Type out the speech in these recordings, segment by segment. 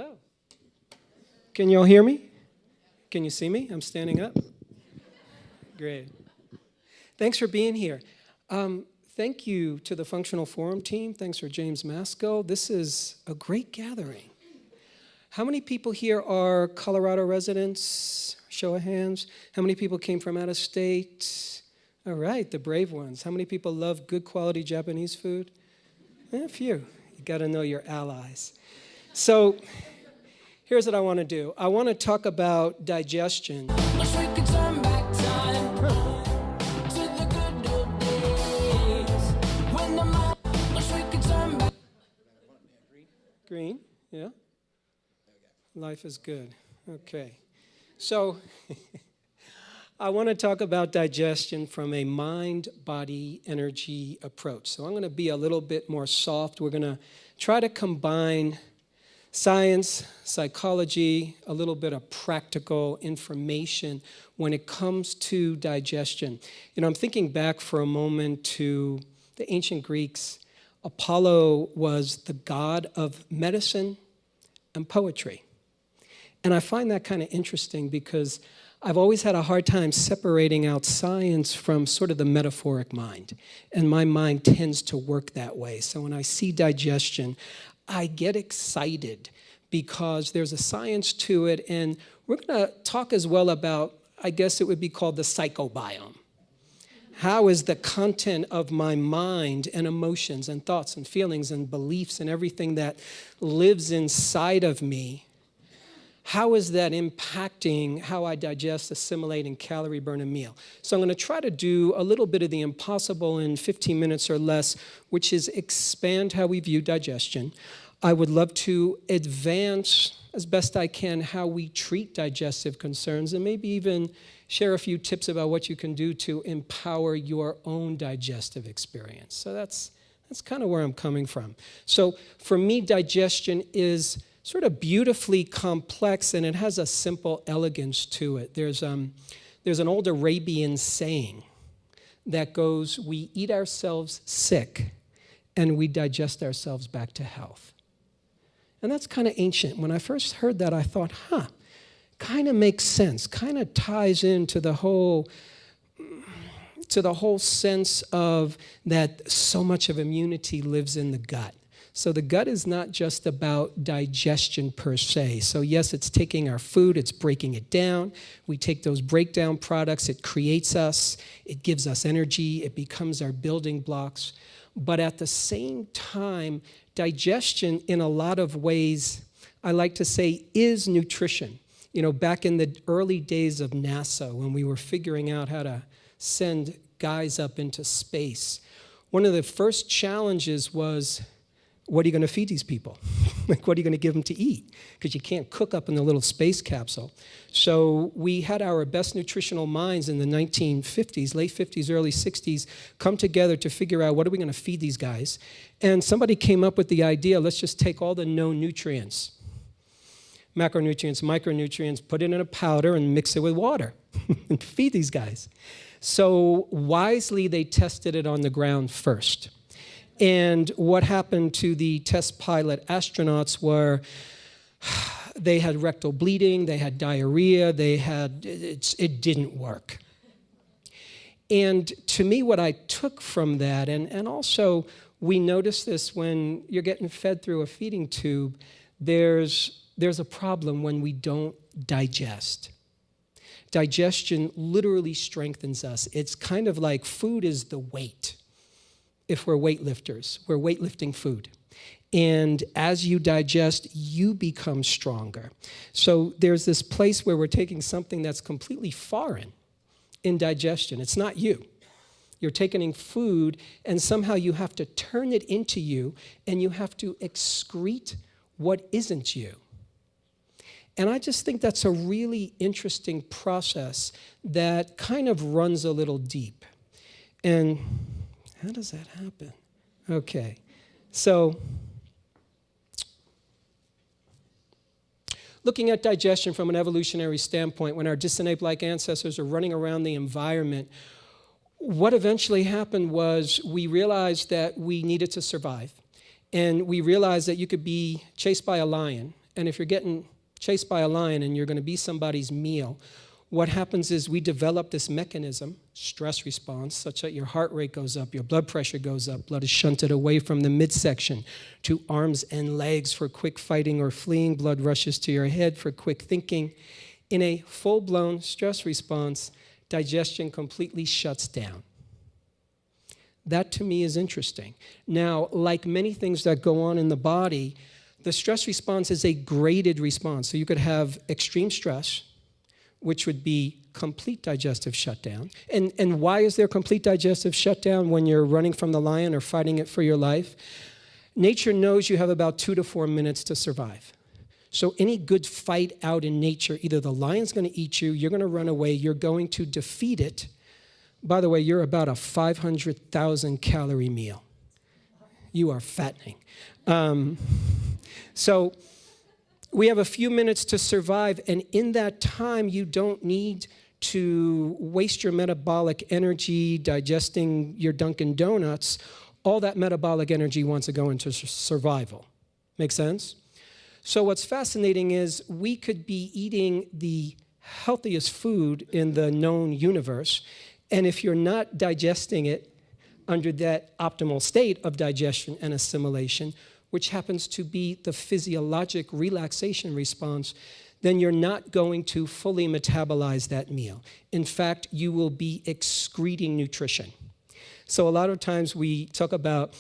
Hello. Can you all hear me? Can you see me? I'm standing up. Great. Thanks for being here. Thank you to the Functional Forum team. Thanks for James Masco. This is a great gathering. How many people here are Colorado residents? Show of hands. How many people came from out of state? All right, the brave ones. How many people love good quality Japanese food? A few. You got to know your allies. So here's what I want to do. I want to talk about digestion. Green, yeah. Life is good. Okay. So I want to talk about digestion from a mind-body energy approach. So I'm going to be a little bit more soft. We're going to try to combine science, psychology, a little bit of practical information when it comes to digestion. You know, I'm thinking back for a moment to the ancient Greeks. Apollo was the god of medicine and poetry. And I find that kind of interesting because I've always had a hard time separating out science from sort of the metaphoric mind. And my mind tends to work that way. So when I see digestion, I get excited because there's a science to it. And we're going to talk as well about, I guess it would be called the psychobiome. How is the content of my mind and emotions and thoughts and feelings and beliefs and everything that lives inside of me, how is that impacting how I digest, assimilate, and calorie burn a meal? So I'm going to try to do a little bit of the impossible in 15 minutes or less, which is expand how we view digestion. I would love to advance as best I can how we treat digestive concerns and maybe even share a few tips about what you can do to empower your own digestive experience. So that's kind of where I'm coming from. So for me, digestion is sort of beautifully complex, and it has a simple elegance to it. There's an old Arabian saying that goes, we eat ourselves sick, and we digest ourselves back to health. And that's kind of ancient. When I first heard that, I thought, kind of makes sense, kind of ties into the whole sense of that so much of immunity lives in the gut. So the gut is not just about digestion per se. So yes, it's taking our food, it's breaking it down. We take those breakdown products, it creates us, it gives us energy, it becomes our building blocks. But at the same time, digestion in a lot of ways, I like to say, is nutrition. You know, back in the early days of NASA, when we were figuring out how to send guys up into space, one of the first challenges was, what are you going to feed these people? Like, what are you going to give them to eat? Because you can't cook up in the little space capsule. So we had our best nutritional minds in the 1950s, late 50s, early 60s, come together to figure out what are we going to feed these guys. And somebody came up with the idea, let's just take all the known nutrients, macronutrients, micronutrients, put it in a powder and mix it with water and feed these guys. So wisely, they tested it on the ground first. And what happened to the test pilot astronauts were they had rectal bleeding, they had diarrhea, it didn't work. And to me, what I took from that, and also we notice this when you're getting fed through a feeding tube, there's a problem when we don't digest. Digestion literally strengthens us. It's kind of like food is the weight. If we're weightlifters, we're weightlifting food. And as you digest, you become stronger. So there's this place where we're taking something that's completely foreign in digestion. It's not you. You're taking food, and somehow you have to turn it into you, and you have to excrete what isn't you. And I just think that's a really interesting process that kind of runs a little deep. And how does that happen? Okay, so looking at digestion from an evolutionary standpoint, when our distant ape-like ancestors are running around the environment, what eventually happened was we realized that we needed to survive. And we realized that you could be chased by a lion And if you're getting chased by a lion and you're going to be somebody's meal, what happens is we develop this mechanism, stress response, such that your heart rate goes up, your blood pressure goes up, blood is shunted away from the midsection to arms and legs for quick fighting or fleeing, blood rushes to your head for quick thinking. In a full-blown stress response, digestion completely shuts down. That to me is interesting. Now, like many things that go on in the body, the stress response is a graded response. So you could have extreme stress, which would be complete digestive shutdown. And why is there complete digestive shutdown when you're running from the lion or fighting it for your life? Nature knows you have about 2 to 4 minutes to survive. So any good fight out in nature, either the lion's going to eat you, you're going to run away, you're going to defeat it. By the way, you're about a 500,000 calorie meal. You are fattening. So we have a few minutes to survive, and in that time, you don't need to waste your metabolic energy digesting your Dunkin' Donuts. All that metabolic energy wants to go into survival. Make sense? So what's fascinating is we could be eating the healthiest food in the known universe, and if you're not digesting it under that optimal state of digestion and assimilation, which happens to be the physiologic relaxation response, then you're not going to fully metabolize that meal. In fact, you will be excreting nutrition. So a lot of times we talk about,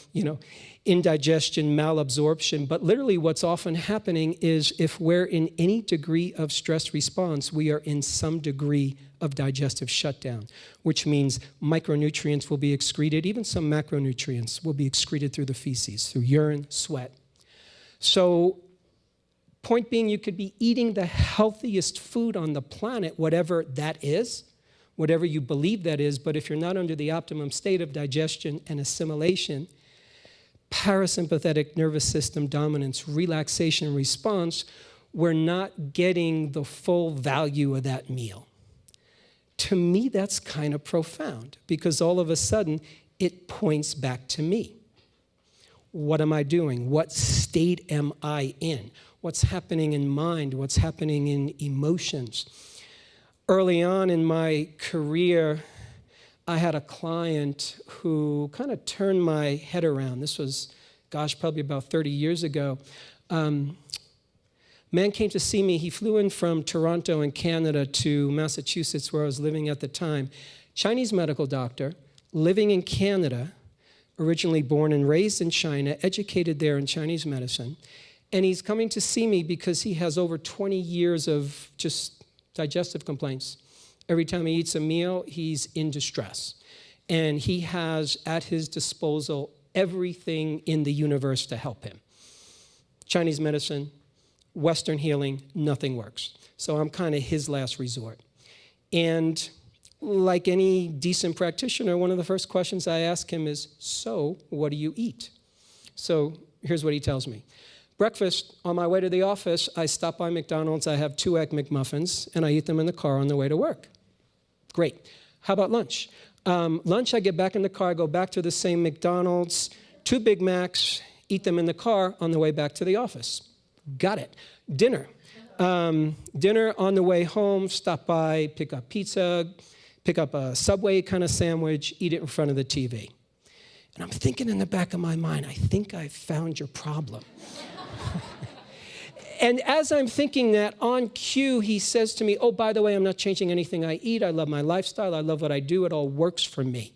indigestion, malabsorption, but literally what's often happening is if we're in any degree of stress response, we are in some degree of digestive shutdown, which means micronutrients will be excreted, even some macronutrients will be excreted through the feces, through urine, sweat. So point being, you could be eating the healthiest food on the planet, whatever that is, whatever you believe that is, but if you're not under the optimum state of digestion and assimilation, parasympathetic nervous system dominance, relaxation response, we're not getting the full value of that meal. To me, that's kind of profound because all of a sudden, it points back to me. What am I doing? What state am I in? What's happening in mind? What's happening in emotions? Early on in my career, I had a client who kind of turned my head around. This was, probably about 30 years ago. Man came to see me. He flew in from Toronto in Canada to Massachusetts, where I was living at the time. Chinese medical doctor, living in Canada, originally born and raised in China, educated there in Chinese medicine. And he's coming to see me because he has over 20 years of just digestive complaints. Every time he eats a meal, he's in distress. And he has at his disposal everything in the universe to help him. Chinese medicine, Western healing, nothing works. So I'm kind of his last resort. And like any decent practitioner, one of the first questions I ask him is, so what do you eat? So here's what he tells me. Breakfast, on my way to the office, I stop by McDonald's, I have 2 Egg McMuffins, and I eat them in the car on the way to work. Great. How about lunch? Lunch, I get back in the car, I go back to the same McDonald's, 2 Big Macs, eat them in the car on the way back to the office. Got it. Dinner. Dinner on the way home, stop by, pick up pizza, pick up a Subway kind of sandwich, eat it in front of the TV. And I'm thinking in the back of my mind, I think I found your problem. And as I'm thinking that, on cue, he says to me, oh, by the way, I'm not changing anything I eat. I love my lifestyle. I love what I do. It all works for me.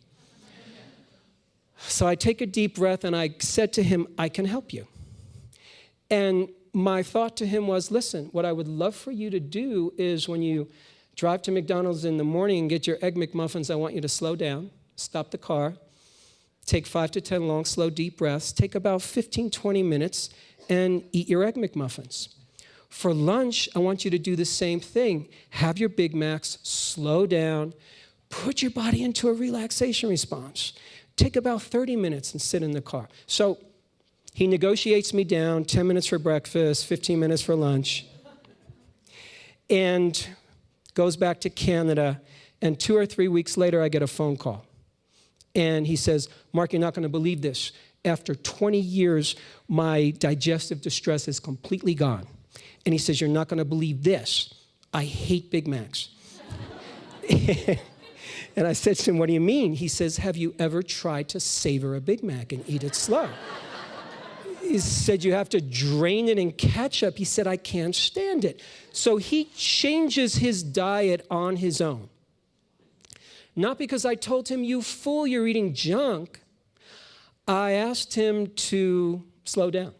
So I take a deep breath, and I said to him, I can help you. And my thought to him was, listen, what I would love for you to do is when you drive to McDonald's in the morning and get your Egg McMuffins, I want you to slow down, stop the car, take 5 to 10 long, slow, deep breaths, take about 15, 20 minutes, and eat your Egg McMuffins. For lunch, I want you to do the same thing. Have your Big Macs, slow down, put your body into a relaxation response. Take about 30 minutes and sit in the car. So he negotiates me down, 10 minutes for breakfast, 15 minutes for lunch, and goes back to Canada, and 2 or 3 weeks later, I get a phone call. And he says, Mark, you're not going to believe this. After 20 years, my digestive distress is completely gone. And he says, you're not going to believe this. I hate Big Macs. And I said to him, what do you mean? He says, have you ever tried to savor a Big Mac and eat it slow? He said, you have to drain it in ketchup. He said, I can't stand it. So he changes his diet on his own. Not because I told him, you fool, you're eating junk. I asked him to slow down,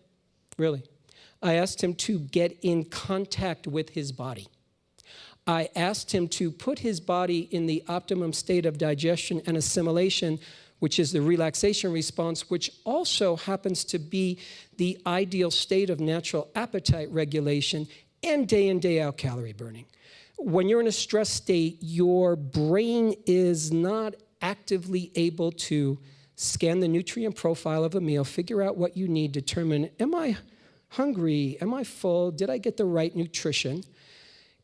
really. I asked him to get in contact with his body. I asked him to put his body in the optimum state of digestion and assimilation, which is the relaxation response, which also happens to be the ideal state of natural appetite regulation and day in, day out calorie burning. When you're in a stress state, your brain is not actively able to scan the nutrient profile of a meal, figure out what you need, determine, am I hungry? Am I full? Did I get the right nutrition?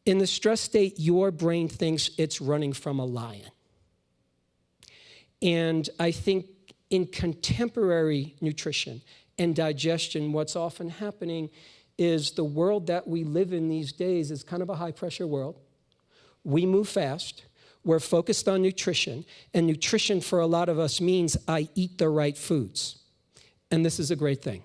In the stress state, your brain thinks it's running from a lion. And I think in contemporary nutrition and digestion, what's often happening is the world that we live in these days is kind of a high-pressure world. We move fast. We're focused on nutrition. And nutrition for a lot of us means I eat the right foods. And this is a great thing.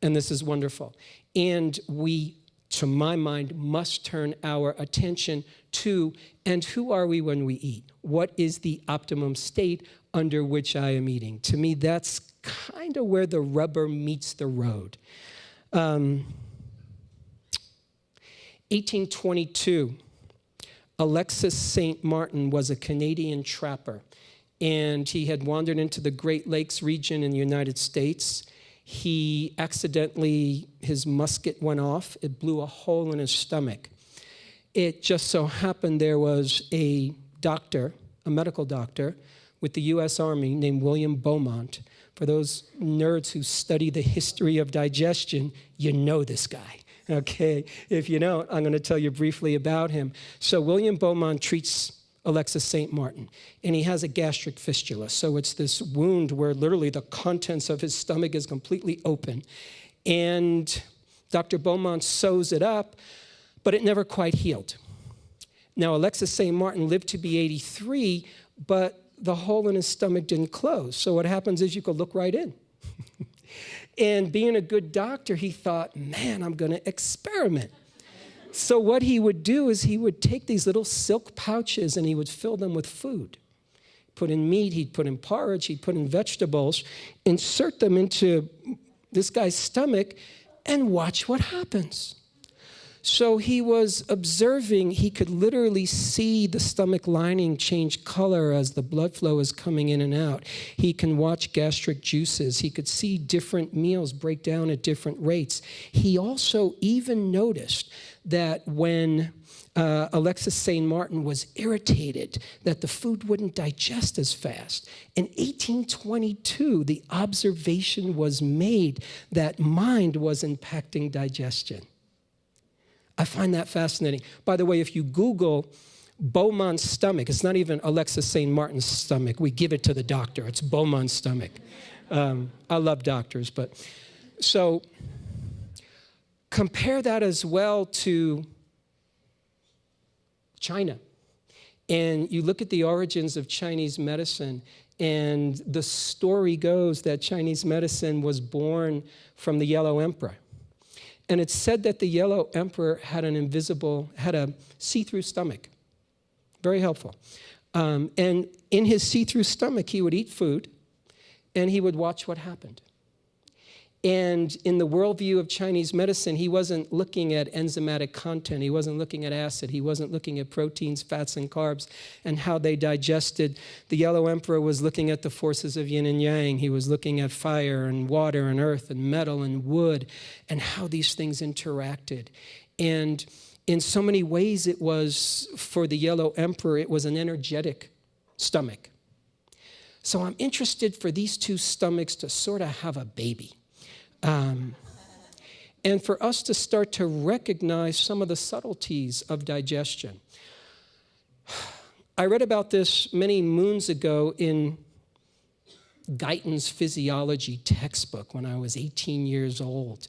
And this is wonderful. And we, to my mind, must turn our attention to, and who are we when we eat? What is the optimum state under which I am eating? To me, that's kind of where the rubber meets the road. 1822, Alexis St. Martin was a Canadian trapper, and he had wandered into the Great Lakes region in the United States. He accidentally, his musket went off. It blew a hole in his stomach. It just so happened there was a doctor, a medical doctor, with the U.S. Army named William Beaumont. For those nerds who study the history of digestion, you know this guy. Okay, if you don't, I'm going to tell you briefly about him. So William Beaumont treats Alexis St. Martin, and he has a gastric fistula. So it's this wound where literally the contents of his stomach is completely open. And Dr. Beaumont sews it up, but it never quite healed. Now, Alexis St. Martin lived to be 83, but the hole in his stomach didn't close. So what happens is you could look right in. And being a good doctor, he thought, man, I'm going to experiment. So what he would do is he would take these little silk pouches and he would fill them with food. Put in meat, he'd put in porridge, he'd put in vegetables, insert them into this guy's stomach, and watch what happens. So he was observing, he could literally see the stomach lining change color as the blood flow is coming in and out. He can watch gastric juices. He could see different meals break down at different rates. He also even noticed that when Alexis St. Martin was irritated that the food wouldn't digest as fast. In 1822, the observation was made that mind was impacting digestion. I find that fascinating. By the way, if you Google Beaumont's stomach, it's not even Alexis St. Martin's stomach. We give it to the doctor. It's Beaumont's stomach. I love doctors, but so compare that as well to China. And you look at the origins of Chinese medicine, and the story goes that Chinese medicine was born from the Yellow Emperor. And it's said that the Yellow Emperor had a see-through stomach. Very helpful. And in his see-through stomach, he would eat food, and he would watch what happened. And in the worldview of Chinese medicine, he wasn't looking at enzymatic content. He wasn't looking at acid. He wasn't looking at proteins, fats, and carbs and how they digested. The Yellow Emperor was looking at the forces of yin and yang. He was looking at fire and water and earth and metal and wood and how these things interacted. And in so many ways, it was, for the Yellow Emperor, it was an energetic stomach. So I'm interested for these two stomachs to sort of have a baby. And for us to start to recognize some of the subtleties of digestion. I read about this many moons ago in Guyton's physiology textbook when I was 18 years old.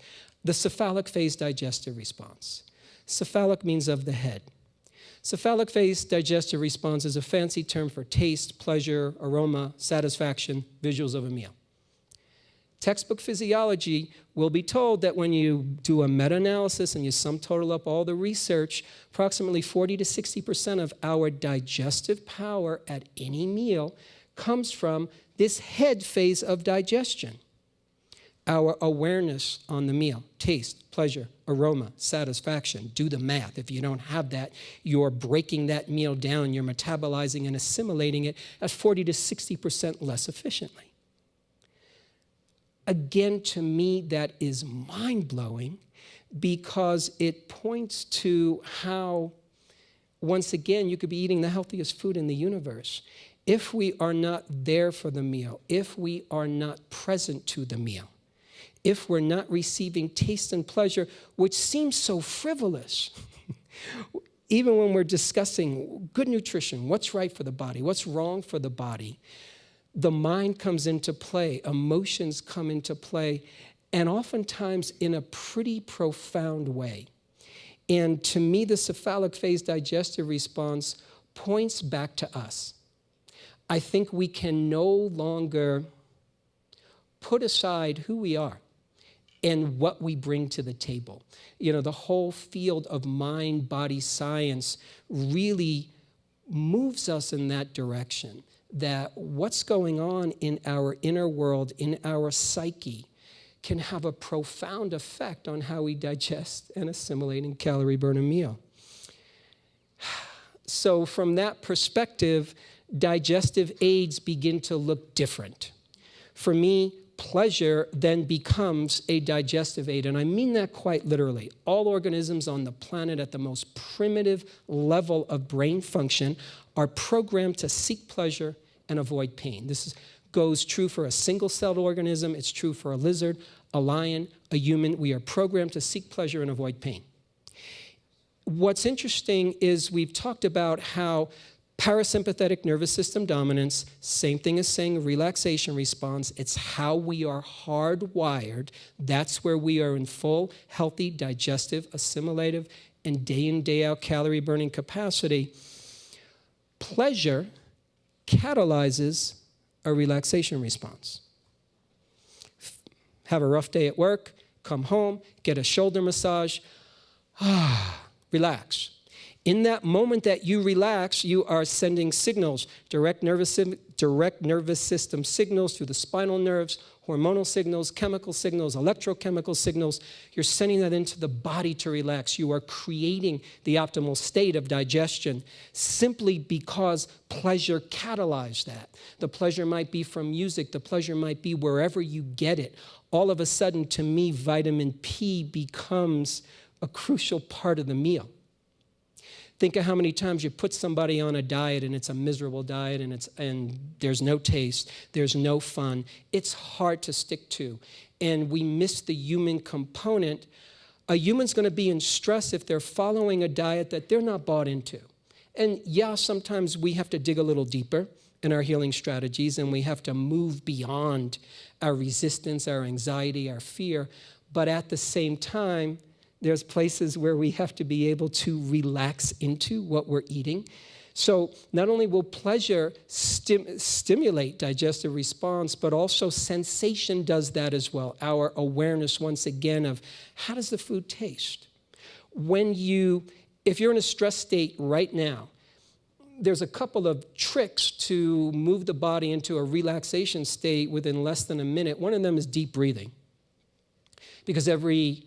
The cephalic phase digestive response. Cephalic means of the head. Cephalic phase digestive response is a fancy term for taste, pleasure, aroma, satisfaction, visuals of a meal. Textbook physiology will be told that when you do a meta-analysis and you sum total up all the research, approximately 40 to 60% of our digestive power at any meal comes from this head phase of digestion. Our awareness on the meal, taste, pleasure, aroma, satisfaction. Do the math. If you don't have that, you're breaking that meal down, you're metabolizing and assimilating it at 40 to 60% less efficiently. Again, to me, that is mind-blowing because it points to how, once again, you could be eating the healthiest food in the universe. If we are not there for the meal, if we are not present to the meal, if we're not receiving taste and pleasure, which seems so frivolous, even when we're discussing good nutrition, what's right for the body, what's wrong for the body, the mind comes into play, emotions come into play, and oftentimes in a pretty profound way. And to me, the cephalic phase digestive response points back to us. I think we can no longer put aside who we are and what we bring to the table. You know, the whole field of mind-body science really moves us in that direction, that what's going on in our inner world, in our psyche, can have a profound effect on how we digest and assimilate and calorie burn a meal. So from that perspective, digestive aids begin to look different. For me, pleasure then becomes a digestive aid, and I mean that quite literally. All organisms on the planet at the most primitive level of brain function are programmed to seek pleasure and avoid pain. This goes true for a single-celled organism. It's true for a lizard, a lion, a human. We are programmed to seek pleasure and avoid pain. What's interesting is we've talked about how parasympathetic nervous system dominance, same thing as saying relaxation response. It's how we are hardwired. That's where we are in full, healthy, digestive, assimilative, and day in, day out calorie burning capacity. Pleasure catalyzes a relaxation response. Have a rough day at work, come home, get a shoulder massage, relax. In that moment that you relax, you are sending signals, direct nervous system signals through the spinal nerves, hormonal signals, chemical signals, electrochemical signals. You're sending that into the body to relax. You are creating the optimal state of digestion simply because pleasure catalyzed that. The pleasure might be from music. The pleasure might be wherever you get it. All of a sudden, to me, vitamin P becomes a crucial part of the meal. Think of how many times you put somebody on a diet and it's a miserable diet and there's no taste, there's no fun. It's hard to stick to. And we miss the human component. A human's going to be in stress if they're following a diet that they're not bought into. And yeah, sometimes we have to dig a little deeper in our healing strategies and we have to move beyond our resistance, our anxiety, our fear. But at the same time, there's places where we have to be able to relax into what we're eating. So not only will pleasure stimulate digestive response, but also sensation does that as well. Our awareness, once again, of how does the food taste? If you're in a stress state right now, there's a couple of tricks to move the body into a relaxation state within less than a minute. One of them is deep breathing. Because every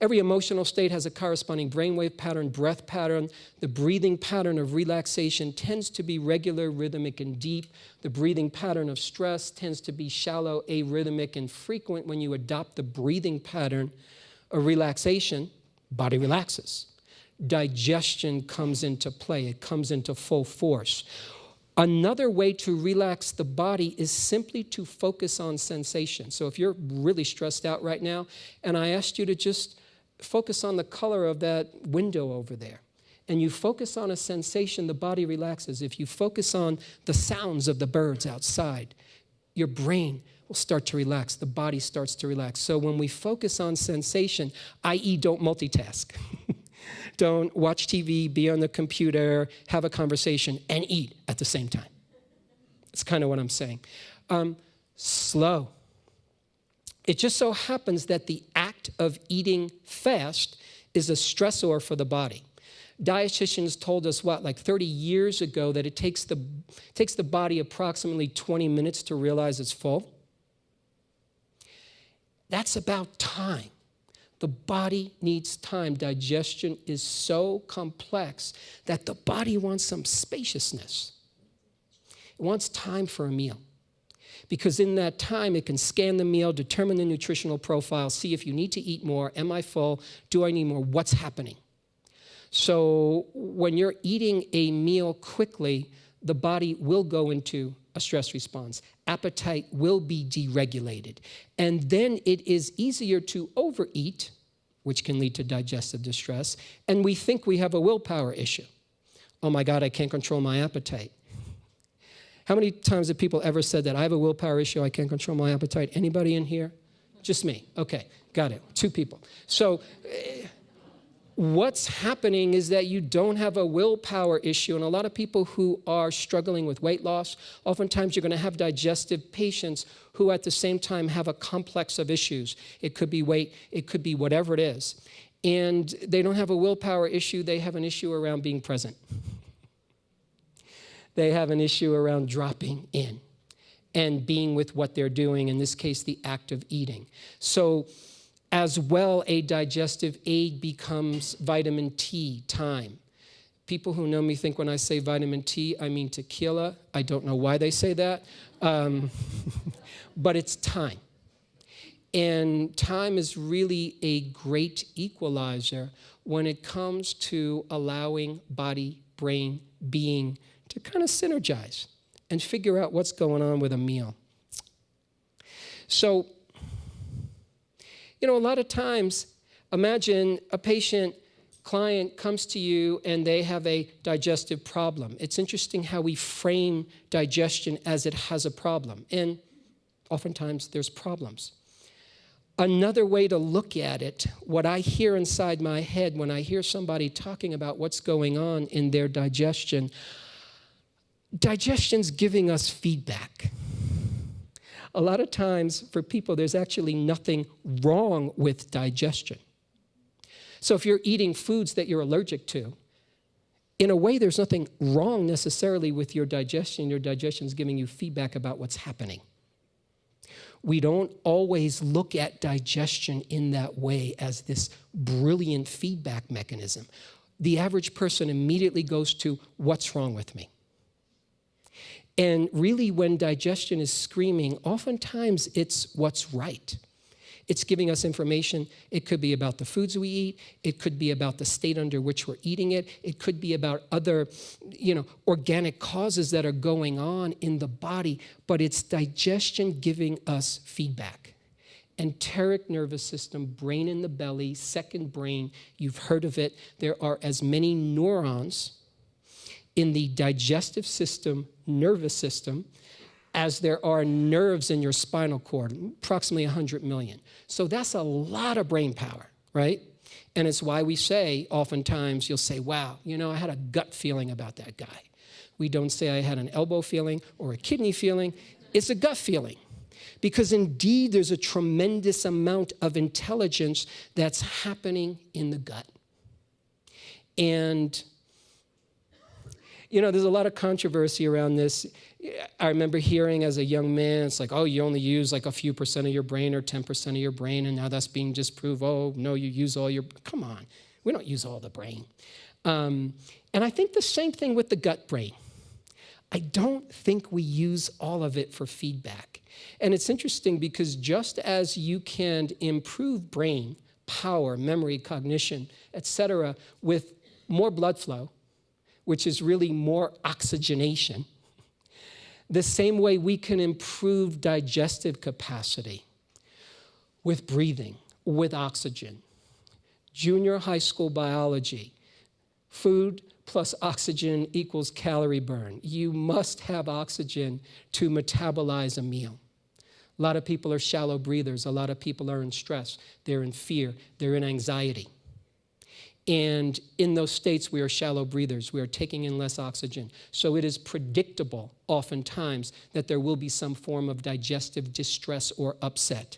emotional state has a corresponding brainwave pattern, breath pattern. The breathing pattern of relaxation tends to be regular, rhythmic, and deep. The breathing pattern of stress tends to be shallow, arrhythmic, and frequent. When you adopt the breathing pattern of relaxation, body relaxes. Digestion comes into play. It comes into full force. Another way to relax the body is simply to focus on sensation. So if you're really stressed out right now, and I asked you to just focus on the color of that window over there, and you focus on a sensation, the body relaxes. If you focus on the sounds of the birds outside, your brain will start to relax. The body starts to relax. So when we focus on sensation, i.e. don't multitask. Don't watch TV, be on the computer, have a conversation, and eat at the same time. That's kind of what I'm saying. Slow. It just so happens that the act of eating fast is a stressor for the body. Dietitians told us, like 30 years ago, that it takes the body approximately 20 minutes to realize it's full. That's about time. The body needs time. Digestion is so complex that the body wants some spaciousness. It wants time for a meal. Because in that time, it can scan the meal, determine the nutritional profile, see if you need to eat more, am I full, do I need more, what's happening? So when you're eating a meal quickly, the body will go into a stress response. Appetite will be deregulated. And then it is easier to overeat, which can lead to digestive distress, and we think we have a willpower issue. Oh my God, I can't control my appetite. How many times have people ever said that? I have a willpower issue, I can't control my appetite. Anybody in here? Just me. Okay, got it. 2 people. So what's happening is that you don't have a willpower issue. And a lot of people who are struggling with weight loss, oftentimes you're going to have digestive patients who at the same time have a complex of issues. It could be weight, it could be whatever it is. And they don't have a willpower issue, they have an issue around being present. They have an issue around dropping in and being with what they're doing, in this case, the act of eating. So as well, a digestive aid becomes vitamin T, time. People who know me think when I say vitamin T, I mean tequila. I don't know why they say that, but it's time. And time is really a great equalizer when it comes to allowing body, brain, being to kind of synergize and figure out what's going on with a meal. So, a lot of times, imagine a client comes to you and they have a digestive problem. It's interesting how we frame digestion as it has a problem. And oftentimes there's problems. Another way to look at it, what I hear inside my head when I hear somebody talking about what's going on in their digestion's giving us feedback. A lot of times for people, there's actually nothing wrong with digestion. So if you're eating foods that you're allergic to, in a way, there's nothing wrong necessarily with your digestion. Your digestion's giving you feedback about what's happening. We don't always look at digestion in that way as this brilliant feedback mechanism. The average person immediately goes to, what's wrong with me? And really, when digestion is screaming, oftentimes it's what's right. It's giving us information. It could be about the foods we eat. It could be about the state under which we're eating it. It could be about other, organic causes that are going on in the body. But it's digestion giving us feedback. Enteric nervous system, brain in the belly, second brain, you've heard of it. There are as many neurons in the digestive system, nervous system, as there are nerves in your spinal cord, approximately 100 million. So that's a lot of brain power, right? And it's why we say, oftentimes, you'll say, wow, I had a gut feeling about that guy. We don't say I had an elbow feeling or a kidney feeling. It's a gut feeling. Because indeed, there's a tremendous amount of intelligence that's happening in the gut. And there's a lot of controversy around this. I remember hearing as a young man, it's like, oh, you only use like a few percent of your brain or 10% of your brain, and now that's being disproved. Oh, no, you use all your, come on, we don't use all the brain. And I think the same thing with the gut brain. I don't think we use all of it for feedback. And it's interesting because just as you can improve brain power, memory, cognition, etc., with more blood flow, which is really more oxygenation, the same way we can improve digestive capacity with breathing, with oxygen. Junior high school biology, food plus oxygen equals calorie burn. You must have oxygen to metabolize a meal. A lot of people are shallow breathers. A lot of people are in stress. They're in fear. They're in anxiety. And in those states, we are shallow breathers. We are taking in less oxygen. So it is predictable, oftentimes, that there will be some form of digestive distress or upset.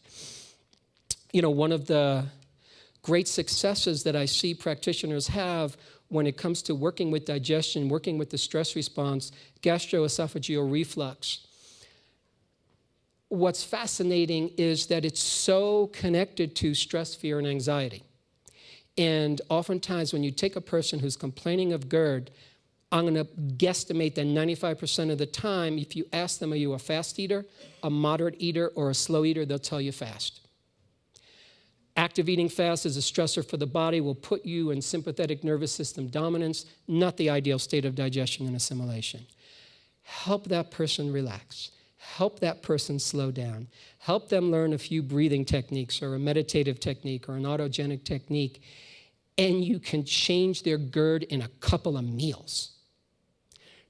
You know, one of the great successes that I see practitioners have when it comes to working with digestion, working with the stress response, gastroesophageal reflux. What's fascinating is that it's so connected to stress, fear, and anxiety. And oftentimes when you take a person who's complaining of GERD, I'm going to guesstimate that 95% of the time, if you ask them, are you a fast eater, a moderate eater, or a slow eater, they'll tell you fast. Active eating fast is a stressor for the body, will put you in sympathetic nervous system dominance, not the ideal state of digestion and assimilation. Help that person relax. Help that person slow down. Help them learn a few breathing techniques or a meditative technique or an autogenic technique, and you can change their GERD in a couple of meals.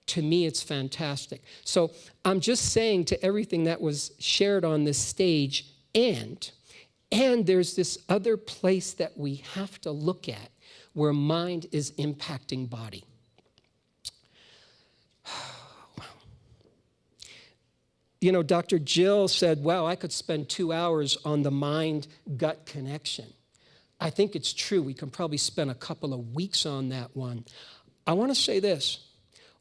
To me, it's fantastic. So I'm just saying to everything that was shared on this stage, and there's this other place that we have to look at where mind is impacting body. You know, Dr. Jill said, wow, I could spend 2 hours on the mind-gut connection. I think it's true. We can probably spend a couple of weeks on that one. I want to say this.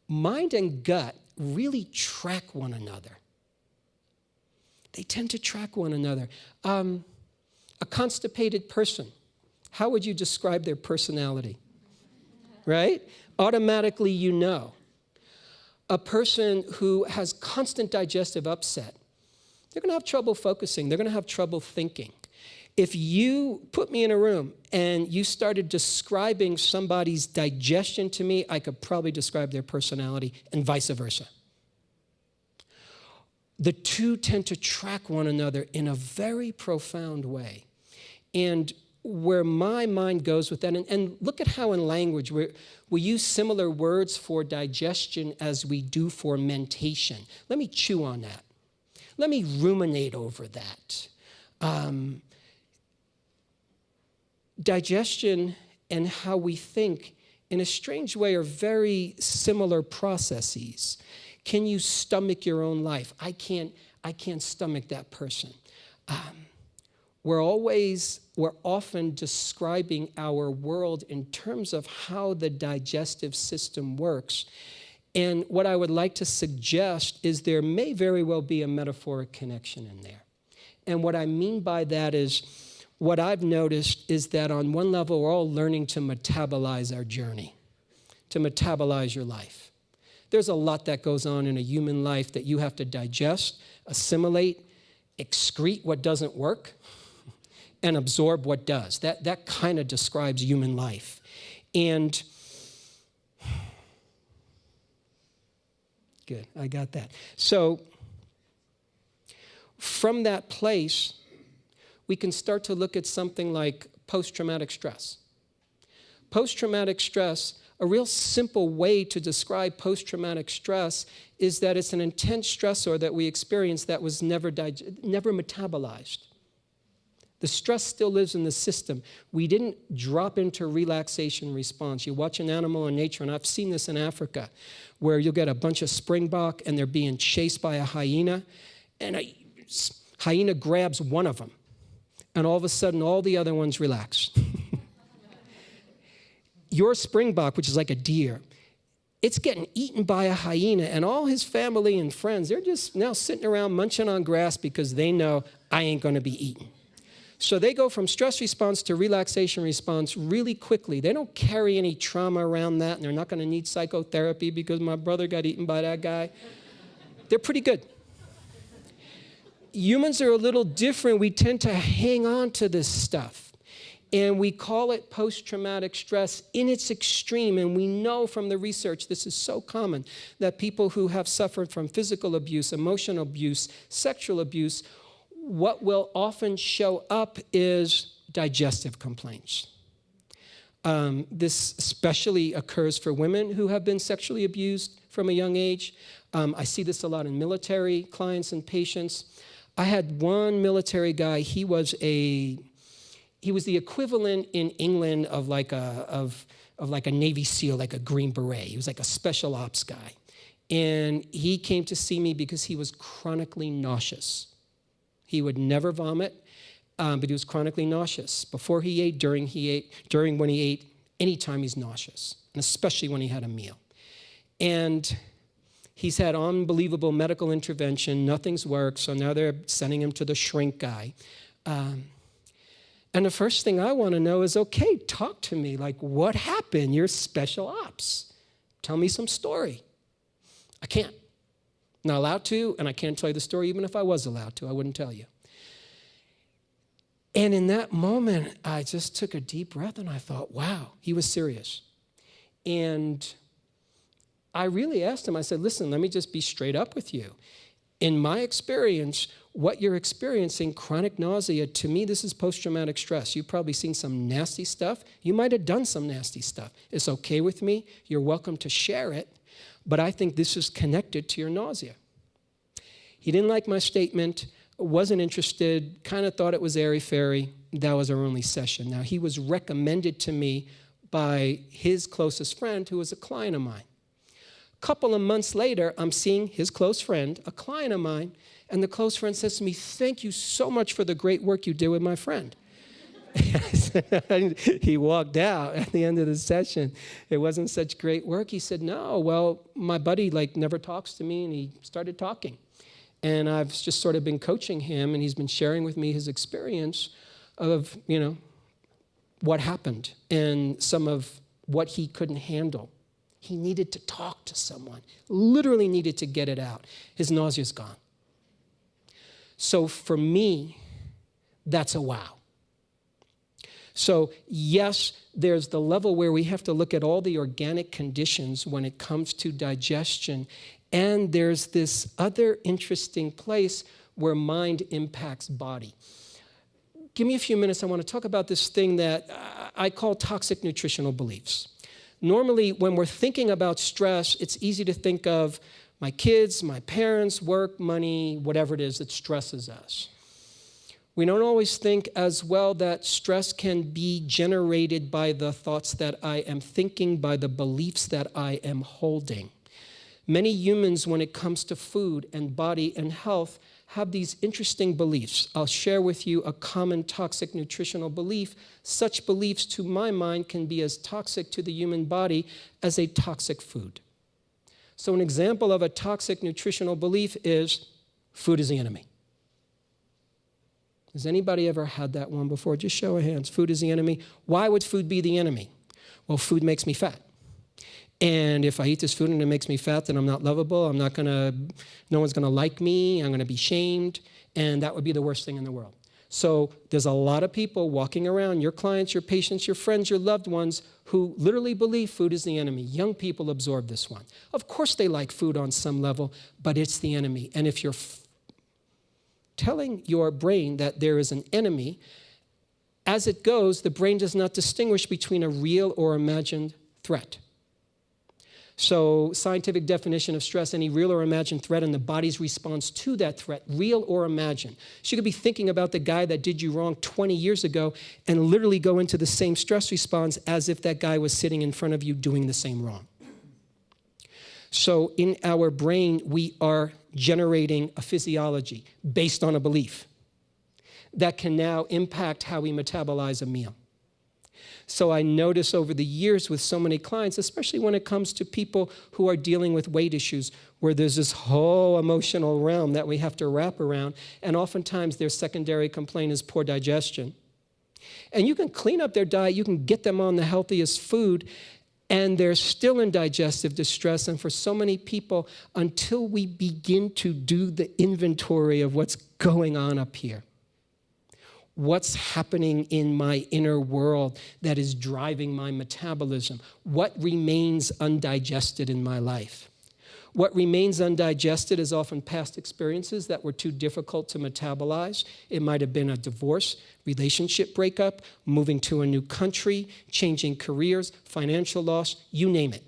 Mind and gut really track one another. They tend to track one another. A constipated person, how would you describe their personality? Right? Automatically you know. A person who has constant digestive upset, they're going to have trouble focusing. They're going to have trouble thinking. If you put me in a room and you started describing somebody's digestion to me, I could probably describe their personality and vice versa. The two tend to track one another in a very profound way. And where my mind goes with that, and look at how in language we use similar words for digestion as we do for mentation. Let me chew on that. Let me ruminate over that. Digestion and how we think, in a strange way, are very similar processes. Can you stomach your own life? I can't stomach that person. We're often describing our world in terms of how the digestive system works. And what I would like to suggest is there may very well be a metaphoric connection in there. And what I mean by that is, what I've noticed is that on one level, we're all learning to metabolize our journey, to metabolize your life. There's a lot that goes on in a human life that you have to digest, assimilate, excrete what doesn't work, and absorb what does. That kind of describes human life. And good, I got that. So from that place, we can start to look at something like post-traumatic stress. Post-traumatic stress, a real simple way to describe post-traumatic stress is that it's an intense stressor that we experience that was never metabolized. The stress still lives in the system. We didn't drop into relaxation response. You watch an animal in nature, and I've seen this in Africa, where you'll get a bunch of springbok and they're being chased by a hyena, and a hyena grabs one of them, and all of a sudden all the other ones relax. Your springbok, which is like a deer, it's getting eaten by a hyena, and all his family and friends, they're just now sitting around munching on grass because they know I ain't going to be eaten. So they go from stress response to relaxation response really quickly. They don't carry any trauma around that, and they're not going to need psychotherapy because my brother got eaten by that guy. They're pretty good. Humans are a little different. We tend to hang on to this stuff, and we call it post-traumatic stress in its extreme, and we know from the research, this is so common, that people who have suffered from physical abuse, emotional abuse, sexual abuse, what will often show up is digestive complaints. This especially occurs for women who have been sexually abused from a young age. I see this a lot in military clients and patients. I had one military guy, he was the equivalent in England of like a Navy SEAL, like a Green Beret. He was like a special ops guy. And he came to see me because he was chronically nauseous. He would never vomit, but he was chronically nauseous. Before he ate, during when he ate, anytime he's nauseous, and especially when he had a meal. And he's had unbelievable medical intervention. Nothing's worked, so now they're sending him to the shrink guy. And the first thing I want to know is, okay, talk to me. Like, what happened? You're special ops. Tell me some story. I can't. Not allowed to, and I can't tell you the story. Even if I was allowed to, I wouldn't tell you. And in that moment, I just took a deep breath, and I thought, wow, he was serious. And I really asked him, I said, listen, let me just be straight up with you. In my experience, what you're experiencing, chronic nausea, to me, this is post-traumatic stress. You've probably seen some nasty stuff. You might have done some nasty stuff. It's okay with me. You're welcome to share it. But I think this is connected to your nausea. He didn't like my statement, wasn't interested, kind of thought it was airy-fairy. That was our only session. Now, he was recommended to me by his closest friend, who was a client of mine. A couple of months later, I'm seeing his close friend, a client of mine, and the close friend says to me, thank you so much for the great work you did with my friend. He walked out at the end of the session. It wasn't such great work. He said, no, well, my buddy never talks to me, and he started talking. And I've just sort of been coaching him, and he's been sharing with me his experience of, what happened and some of what he couldn't handle. He needed to talk to someone, literally needed to get it out. His nausea's gone. So for me, that's a wow. So yes, there's the level where we have to look at all the organic conditions when it comes to digestion. And there's this other interesting place where mind impacts body. Give me a few minutes. I want to talk about this thing that I call toxic nutritional beliefs. Normally, when we're thinking about stress, it's easy to think of my kids, my parents, work, money, whatever it is that stresses us. We don't always think as well that stress can be generated by the thoughts that I am thinking, by the beliefs that I am holding. Many humans, when it comes to food and body and health, have these interesting beliefs. I'll share with you a common toxic nutritional belief. Such beliefs, to my mind, can be as toxic to the human body as a toxic food. So an example of a toxic nutritional belief is food is the enemy. Has anybody ever had that one before? Just show of hands. Food is the enemy. Why would food be the enemy? Well, food makes me fat. And if I eat this food and it makes me fat, then I'm not lovable. No one's gonna like me. I'm gonna be shamed. And that would be the worst thing in the world. So there's a lot of people walking around, your clients, your patients, your friends, your loved ones, who literally believe food is the enemy. Young people absorb this one. Of course they like food on some level, but it's the enemy. And if you're telling your brain that there is an enemy, as it goes, the brain does not distinguish between a real or imagined threat. So scientific definition of stress, any real or imagined threat and the body's response to that threat, real or imagined. So you could be thinking about the guy that did you wrong 20 years ago and literally go into the same stress response as if that guy was sitting in front of you doing the same wrong. So in our brain, we are generating a physiology based on a belief that can now impact how we metabolize a meal. So I notice over the years with so many clients, especially when it comes to people who are dealing with weight issues, where there's this whole emotional realm that we have to wrap around, and oftentimes their secondary complaint is poor digestion. And you can clean up their diet, you can get them on the healthiest food, and they're still in digestive distress. And for so many people, until we begin to do the inventory of what's going on up here, what's happening in my inner world that is driving my metabolism? What remains undigested in my life? What remains undigested is often past experiences that were too difficult to metabolize. It might have been a divorce, relationship breakup, moving to a new country, changing careers, financial loss, you name it.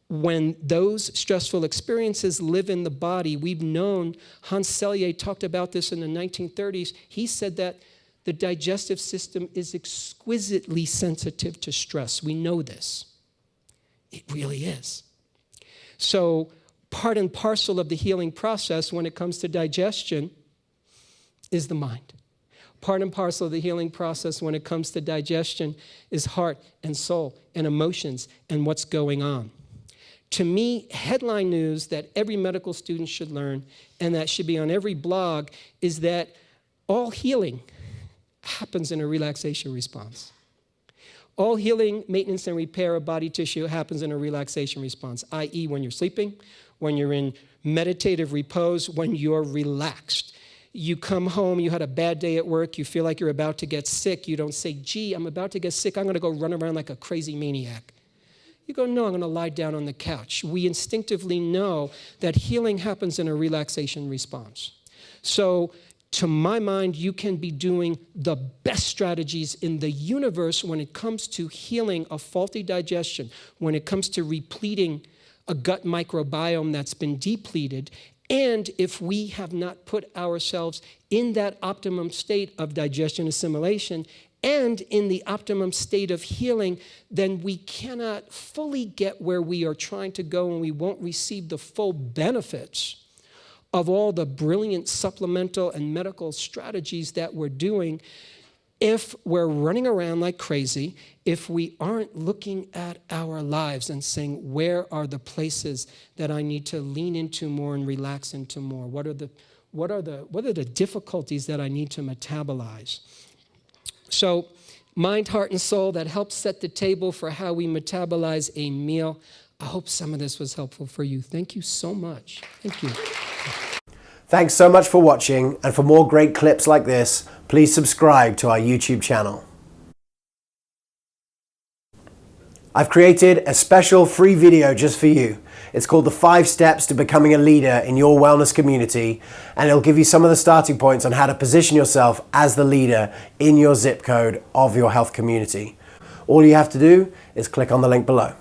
when those stressful experiences live in the body, we've known, Hans Selye talked about this in the 1930s. He said that the digestive system is exquisitely sensitive to stress. We know this. It really is. So part and parcel of the healing process when it comes to digestion is the mind. Part and parcel of the healing process when it comes to digestion is heart and soul and emotions and what's going on. To me, headline news that every medical student should learn and that should be on every blog is that all healing happens in a relaxation response. All healing, maintenance, and repair of body tissue happens in a relaxation response, i.e. when you're sleeping, when you're in meditative repose, when you're relaxed. You come home, you had a bad day at work, you feel like you're about to get sick. You don't say, gee, I'm about to get sick, I'm going to go run around like a crazy maniac. You go, no, I'm going to lie down on the couch. We instinctively know that healing happens in a relaxation response. So, to my mind, you can be doing the best strategies in the universe when it comes to healing a faulty digestion, when it comes to repleting a gut microbiome that's been depleted, and if we have not put ourselves in that optimum state of digestion assimilation and in the optimum state of healing, then we cannot fully get where we are trying to go, and we won't receive the full benefits of all the brilliant supplemental and medical strategies that we're doing if we're running around like crazy, if we aren't looking at our lives and saying, where are the places that I need to lean into more and relax into more? What are the difficulties that I need to metabolize? So mind, heart, and soul, that helps set the table for how we metabolize a meal. I hope some of this was helpful for you. Thank you so much. Thank you. Thanks so much for watching, and for more great clips like this, please subscribe to our YouTube channel. I've created a special free video just for you. It's called the 5 Steps to Becoming a Leader in Your Wellness Community, and it'll give you some of the starting points on how to position yourself as the leader in your zip code of your health community. All you have to do is click on the link below.